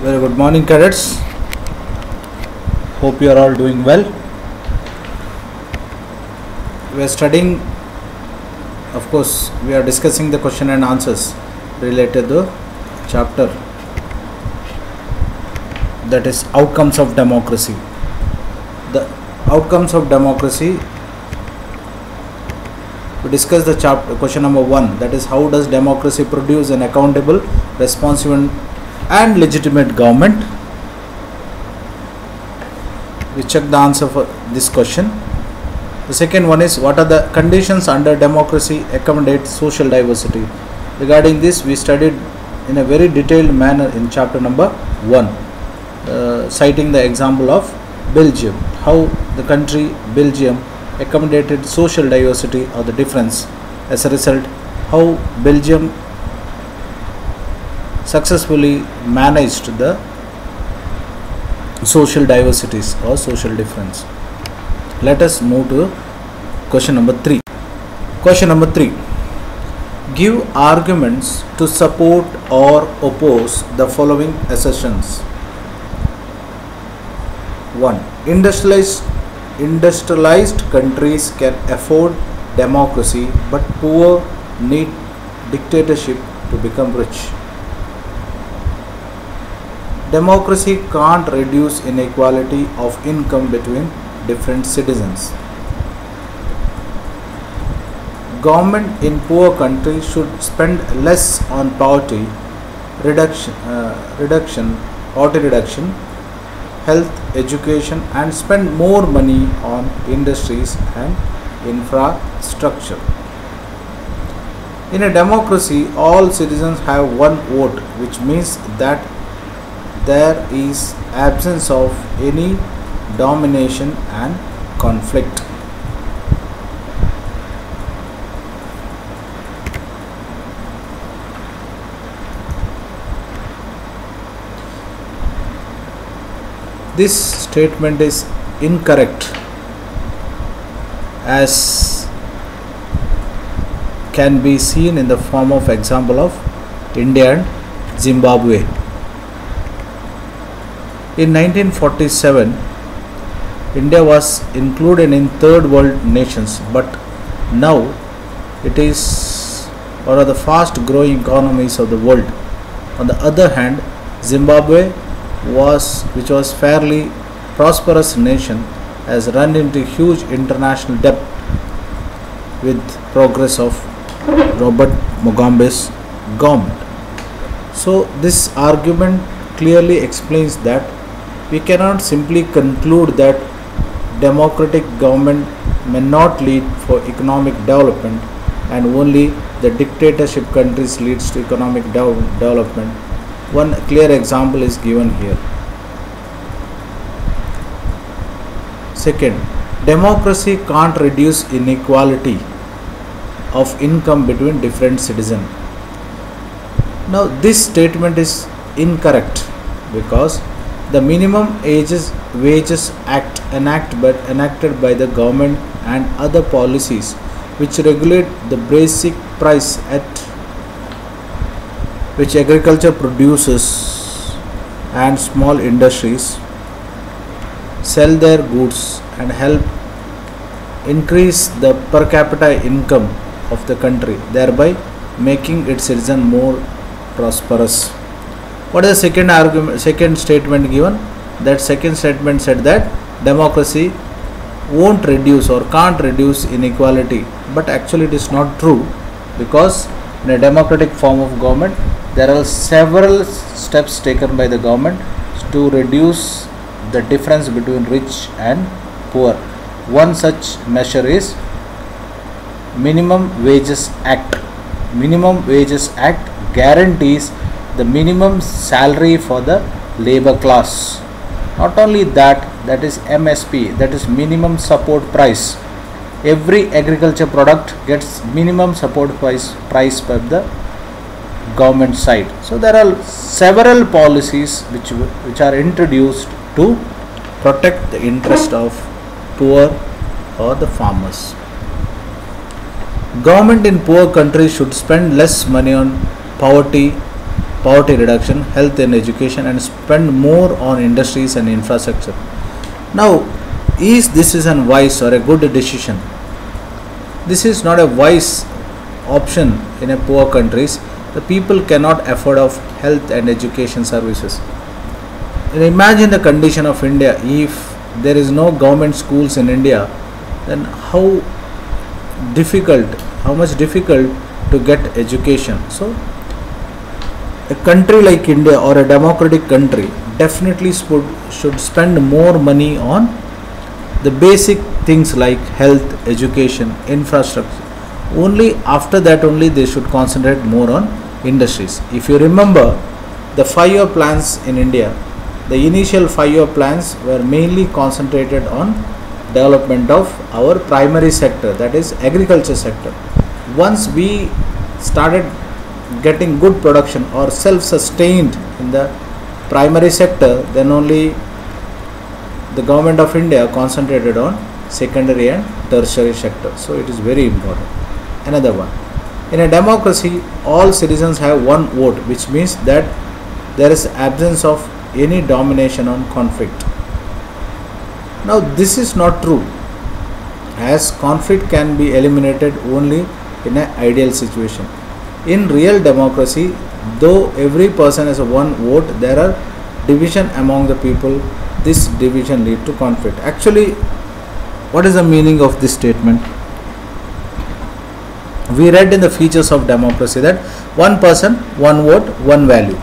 Very good morning, cadets. Hope you are all doing well. We are studying, of course, we are discussing the question and answers related to the chapter that is outcomes of democracy. The outcomes of democracy, we discuss the chapter question number 1, that is how does democracy produce an accountable, responsive and legitimate government. We check the answer for this question. The second one is what are the conditions under democracy accommodate social diversity. Regarding this we studied in a very detailed manner in chapter number 1, citing the example of Belgium, how the country Belgium accommodated social diversity or the difference. As a result, how Belgium successfully managed the social diversities or social difference. Let us move to question number 3. Question number 3. Give arguments to support or oppose the following assertions. 1. Industrialized countries can afford democracy, but poor need dictatorship to become rich. Democracy can't reduce inequality of income between different citizens. Government in poor countries should spend less on poverty reduction, health, education, and spend more money on industries and infrastructure. In a democracy, all citizens have one vote, which means that there is absence of any domination and conflict. This statement is incorrect, as can be seen in the form of example of India and Zimbabwe. In 1947, India was included in third world nations, but now it is one of the fast growing economies of the world. On the other hand, Zimbabwe, which was fairly prosperous nation, has run into huge international debt with progress of Robert Mugabe's government. So this argument clearly explains that we cannot simply conclude that democratic government may not lead for economic development and only the dictatorship countries leads to economic development. One clear example is given here. Second, democracy can't reduce inequality of income between different citizens. Now this statement is incorrect because the Minimum Wages Act enacted by the government and other policies which regulate the basic price at which agriculture producers and small industries sell their goods and help increase the per capita income of the country, thereby making its citizens more prosperous. What is the second statement given? That second statement said that democracy won't reduce or can't reduce inequality, but actually it is not true, because in a democratic form of government there are several steps taken by the government to reduce the difference between rich and poor. One such measure is Minimum Wages Act. Minimum Wages Act guarantees the minimum salary for the labor class. Not only that, that is MSP, that is minimum support price. Every agriculture product gets minimum support price by the government side. So there are several policies which are introduced to protect the interest of poor or the farmers. Government in poor countries should spend less money on poverty poverty reduction, health and education, and spend more on industries and infrastructure. Now, this is a wise or a good decision? This is not a wise option in a poor countries. The people cannot afford of health and education services. And imagine the condition of India if there is no government schools in India, then how much difficult to get education. So a country like India or a democratic country definitely should spend more money on the basic things like health, education, infrastructure. Only after that only they should concentrate more on industries. If you remember the 5-year plans in India, the initial 5-year plans were mainly concentrated on development of our primary sector, that is agriculture sector. Once we started getting good production or self-sustained in the primary sector, then only the government of India concentrated on secondary and tertiary sector. So it is very important. Another one, in a democracy all citizens have one vote, which means that there is absence of any domination on conflict. Now this is not true, as conflict can be eliminated only in an ideal situation. In real democracy, though every person has a one vote, there are division among the people. This division lead to conflict. Actually, what is the meaning of this statement? We read in the features of democracy that one person, one vote, one value.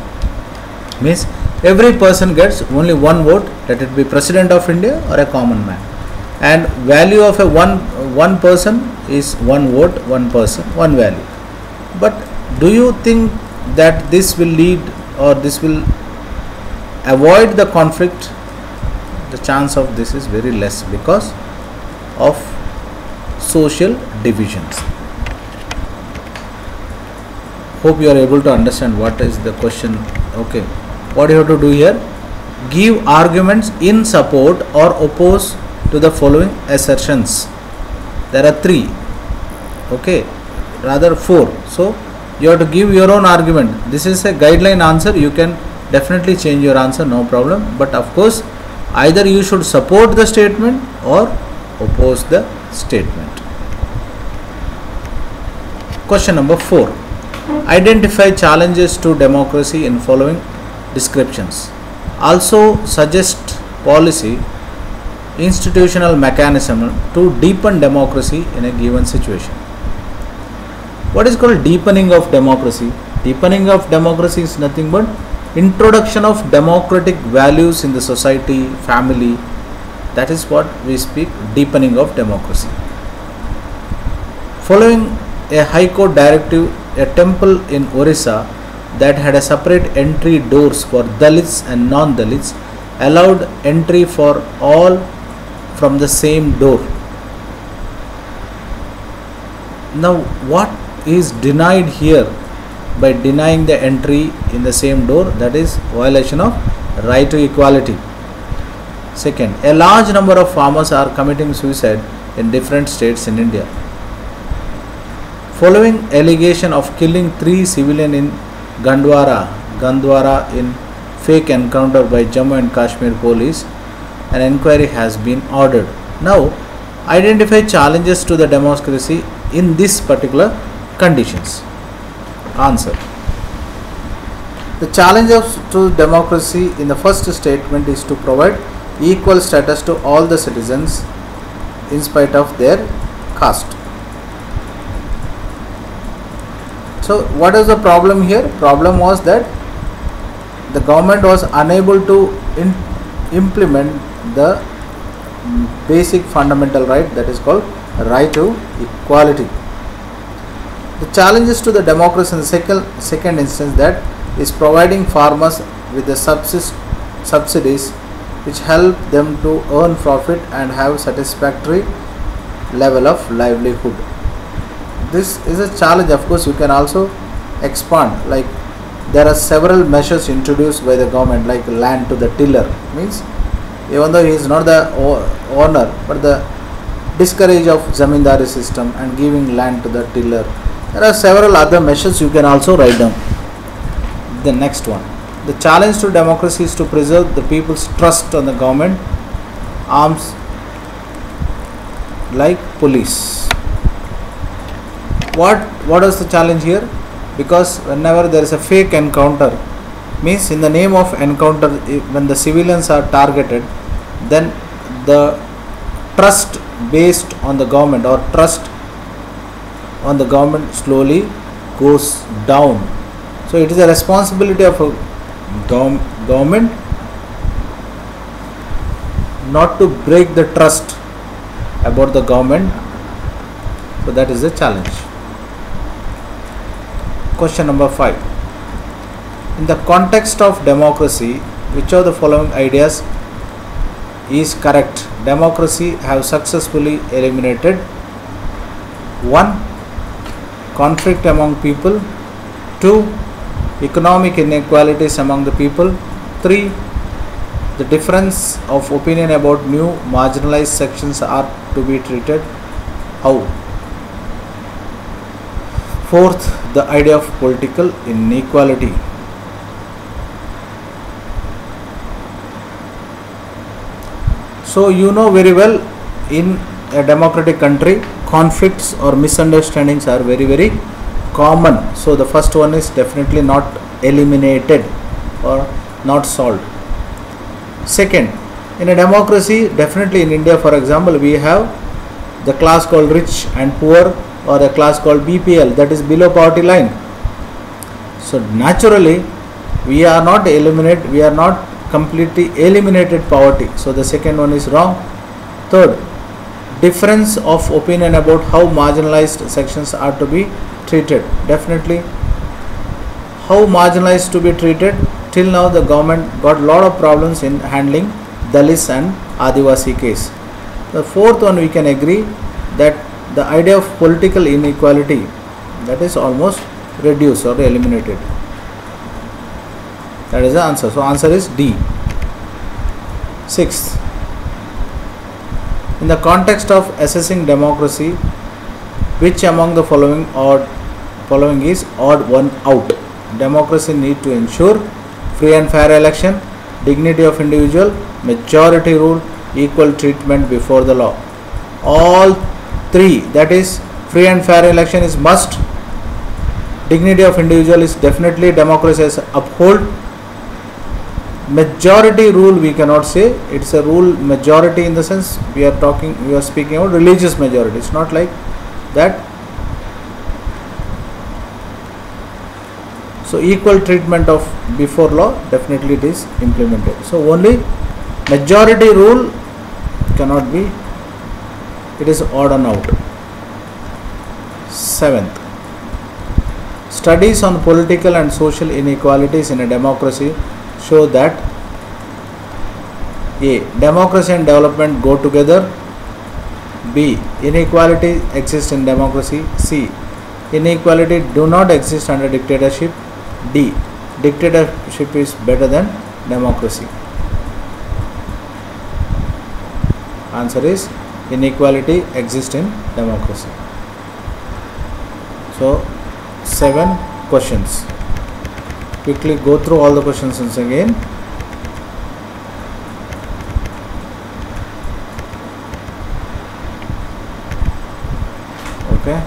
Means every person gets only one vote, let it be President of India or a common man. And value of a one person is one vote, one person, one value. But do you think that this will lead or this will avoid the conflict? The chance of this is very less because of social divisions. Hope you are able to understand what is the question. Okay, what you have to do here? Give arguments in support or oppose to the following assertions. There are 3, okay, rather 4. So you have to give your own argument. This is a guideline answer. You can definitely change your answer, no problem. But of course, either you should support the statement or oppose the statement. Question number 4. Identify challenges to democracy in following descriptions. Also suggest policy, institutional mechanism to deepen democracy in a given situation. What is called deepening of democracy? Deepening of democracy is nothing but introduction of democratic values in the society, family. That is what we speak deepening of democracy. Following a High Court directive, a temple in Orissa that had a separate entry doors for Dalits and non-Dalits allowed entry for all from the same door. Now what is denied here by denying the entry in the same door? That is violation of right to equality. Second, a large number of farmers are committing suicide in different states in India. Following allegation of killing 3 civilians in Gandwara in fake encounter by Jammu and Kashmir police, an inquiry has been ordered. Now, identify challenges to the democracy in this particular conditions. Answer. The challenges to democracy in the first statement is to provide equal status to all the citizens in spite of their caste. So what is the problem here? Problem was that the government was unable to implement the basic fundamental right, that is called right to equality. The challenges to the democracy in the second instance, that is providing farmers with the subsidies which help them to earn profit and have satisfactory level of livelihood. This is a challenge. Of course, you can also expand, like there are several measures introduced by the government, like land to the tiller, means even though he is not the owner, but the discourage of zamindari system and giving land to the tiller. There are several other measures you can also write down. the next one. The challenge to democracy is to preserve the people's trust on the government arms like police. What is the challenge here? Because whenever there is a fake encounter, means in the name of encounter, when the civilians are targeted, then the trust based on the government or trust on the government slowly goes down. So it is a responsibility of a government not to break the trust about the government. So that is the challenge. Question number 5. In the context of democracy, which of the following ideas is correct? Democracy have successfully eliminated 1. Conflict among people, 2. Economic inequalities among the people, 3. The difference of opinion about new marginalized sections are to be treated how? 4th, the idea of political inequality. So you know very well, in a democratic country, conflicts or misunderstandings are very common. So the first one is definitely not eliminated or not solved. Second, in a democracy, definitely in India, for example, we have the class called rich and poor, or a class called BPL, that is below poverty line. So naturally, we are not completely eliminated poverty. So the second one is wrong. Third, difference of opinion about how marginalized sections are to be treated. Definitely, how marginalized to be treated? Till now the government got a lot of problems in handling Dalits and Adivasi case. The fourth one, we can agree that the idea of political inequality, that is almost reduced or eliminated. That is the answer. So answer is D. 6th, in the context of assessing democracy, which among the following is odd one out? Democracy need to ensure free and fair election, dignity of individual, majority rule, equal treatment before the law. All three, that is free and fair election is must, dignity of individual is definitely democracy has uphold, majority rule we cannot say, it's a rule majority in the sense we are speaking about religious majority, it's not like that. So equal treatment of before law, definitely it is implemented. So only majority rule cannot be, it is odd and out. 7th, studies on political and social inequalities in a democracy show that A. Democracy and development go together. B. Inequality exists in democracy. C. Inequality do not exist under dictatorship. D. Dictatorship is better than democracy. Answer is inequality exists in democracy. So 7 questions. Quickly go through all the questions once again. Okay.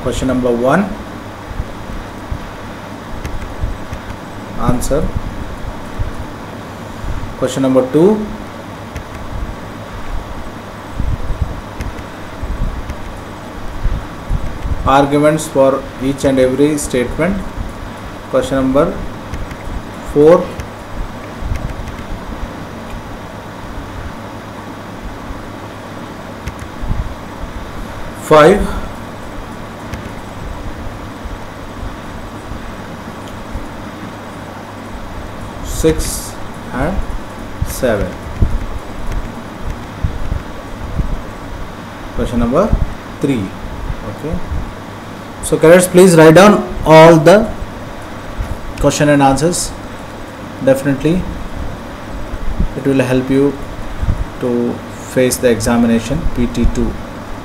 Question number 1. Answer. Question number 2. Arguments for each and every statement. Question number 4. Five. 6 and 7. Question number 3. Okay. So cadets, please write down all the question and answers. Definitely it will help you to face the examination PT2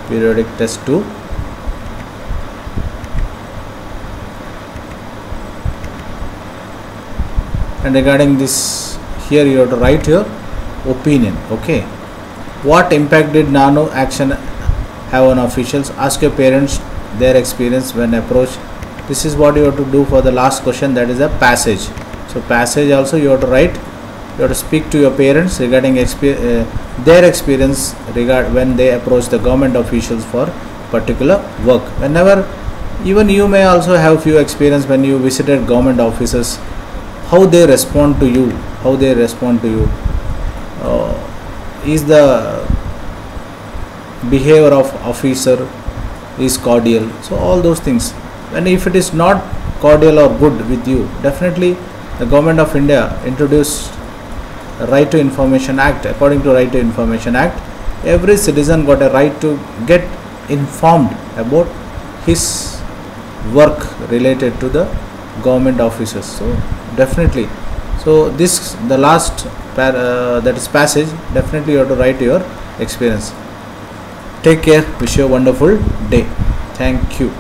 periodic test 2. and regarding this, here you have to write your opinion. Okay, what impact did nano action have on officials? Ask your parents their experience when approached. This is what you have to do for the last question, that is a passage. So passage also you have to write, you have to speak to your parents regarding their experience when they approach the government officials for particular work. Whenever, even you may also have few experience when you visited government offices, how they respond to you, is the behavior of officer is cordial, so all those things. And if it is not cordial or good with you, definitely the government of India introduced Right to Information Act. According to Right to Information Act, every citizen got a right to get informed about his work related to the government offices. So definitely, so this, the last that is passage, definitely you have to write your experience. Take care, wish you a wonderful day. Thank you.